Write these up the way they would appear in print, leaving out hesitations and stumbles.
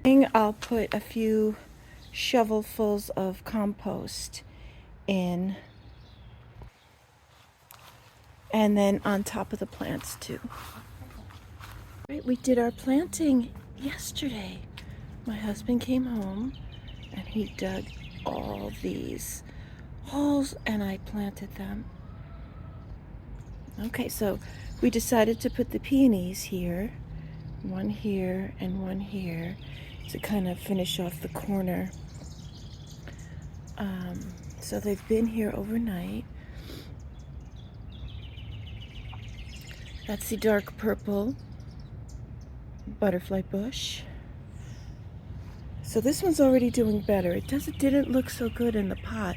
I'll put a few shovelfuls of compost in, and then on top of the plants too. Right, we did our planting yesterday. My husband came home and he dug all these holes and I planted them. Okay, so we decided to put the peonies here, one here and one here, to kind of finish off the corner. So they've been here overnight. That's the dark purple butterfly bush. So this one's already doing better. It didn't look so good in the pot.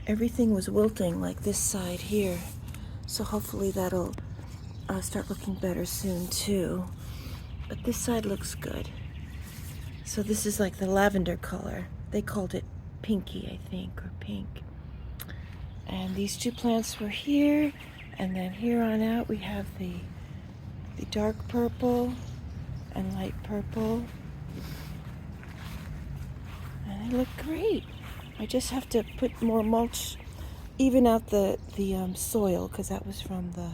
Everything was wilting like this side here. So hopefully that'll start looking better soon too. But this side looks good. So this is like the lavender color. They called it pinky, I think, or pink. And these two plants were here, and then here on out we have the dark purple and light purple. And they look great. I just have to put more mulch, even out the soil, because that was from the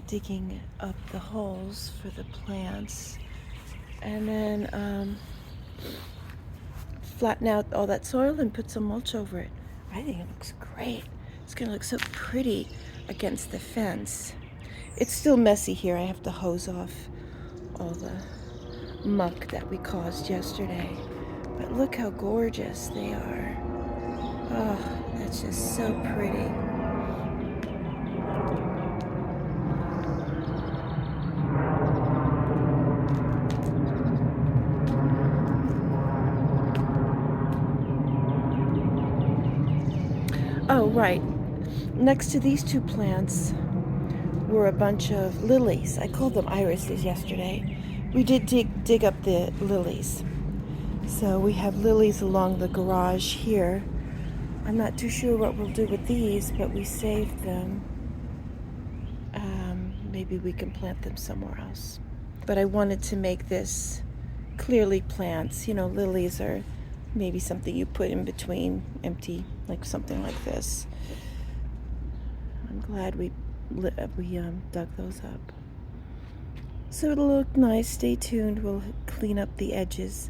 digging up the holes for the plants. And then flatten out all that soil and put some mulch over it. I think it looks great. It's gonna look so pretty against the fence. It's still messy here. I have to hose off all the muck that we caused yesterday. But look how gorgeous they are. Oh, that's just so pretty. Oh, right. Next to these two plants were a bunch of lilies. I called them irises yesterday. We did dig up the lilies. So we have lilies along the garage here. I'm not too sure what we'll do with these, but we saved them. Maybe we can plant them somewhere else. But I wanted to make this clearly plants. You know, lilies are maybe something you put in between empty, like something like this. I'm glad we dug those up. So it'll look nice. Stay tuned. We'll clean up the edges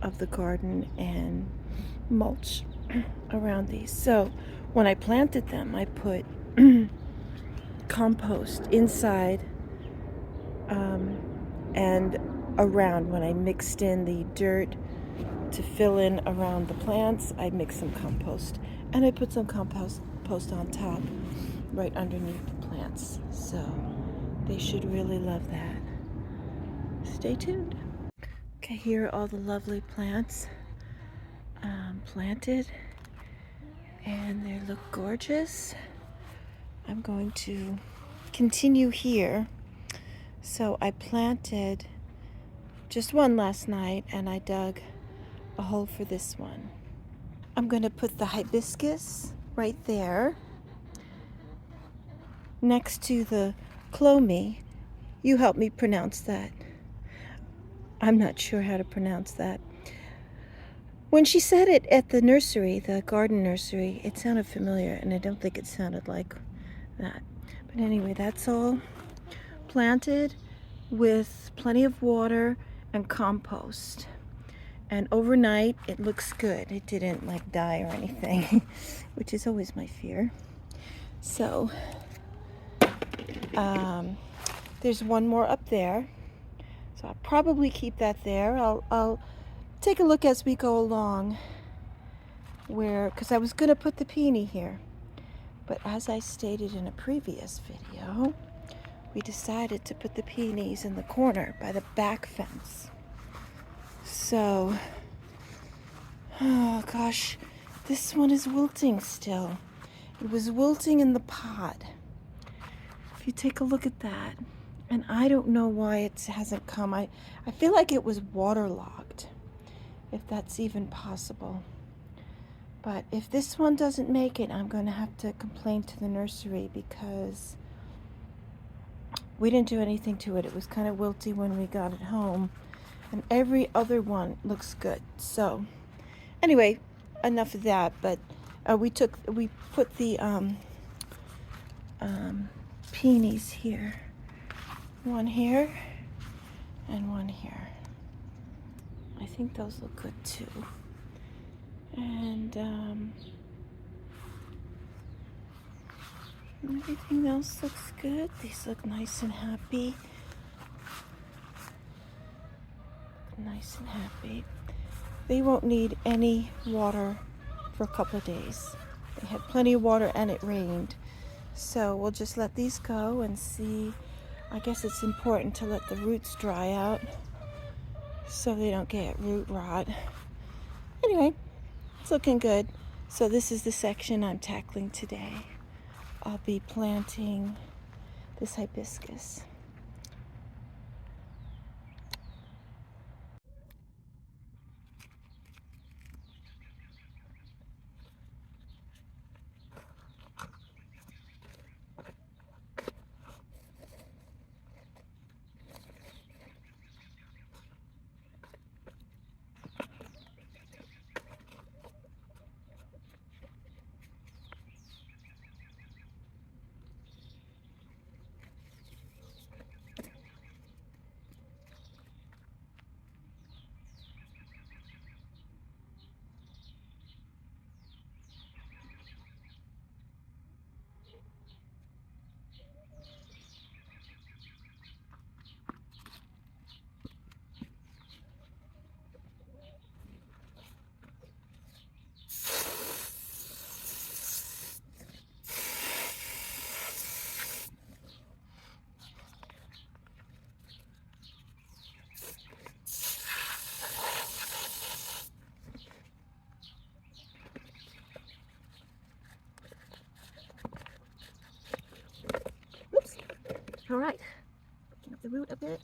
of the garden and mulch around these. So when I planted them, I put compost inside and around. When I mixed in the dirt to fill in around the plants, I mixed some compost, and I put some compost on top right underneath the plants. So they should really love that. Stay tuned. Okay, here are all the lovely plants planted, and they look gorgeous. I'm going to continue here. So I planted just one last night, and I dug a hole for this one. I'm going to put the hibiscus right there next to the clomi. You help me pronounce that. I'm not sure how to pronounce that. When she said it at the nursery, the garden nursery, it sounded familiar, and I don't think it sounded like that. But anyway, that's all planted with plenty of water and compost. And overnight, it looks good. It didn't like die or anything, which is always my fear. So, there's one more up there. So I'll probably keep that there. I'll take a look as we go along because I was going to put the peony here. But as I stated in a previous video, we decided to put the peonies in the corner by the back fence. So, oh gosh, this one is wilting still. It was wilting in the pot. If you take a look at that, and I don't know why it hasn't come. I feel like it was waterlogged, if that's even possible. But if this one doesn't make it, I'm going to have to complain to the nursery because we didn't do anything to it. It was kind of wilty when we got it home. and every other one looks good. So anyway, enough of that. But we put the peonies here, one here and one here. I think those look good too. And everything else looks good. These look nice and happy. Nice and happy. They won't need any water for a couple of days. They had plenty of water and it rained. So we'll just let these go and see. I guess it's important to let the roots dry out so they don't get root rot. Anyway, it's looking good. So this is the section I'm tackling today. I'll be planting this hibiscus. Oops. All right. Picking up the root a bit.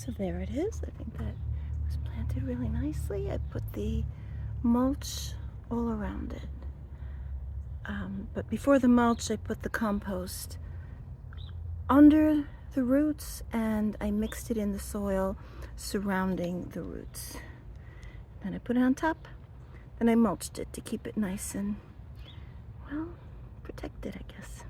So there it is. I think that was planted really nicely. I put the mulch all around it. But before the mulch, I put the compost under the roots and I mixed it in the soil surrounding the roots. Then I put it on top, then I mulched it to keep it nice and, well, protected, I guess.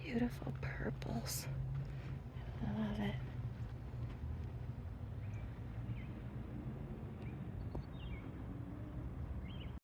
Beautiful purples. I love it.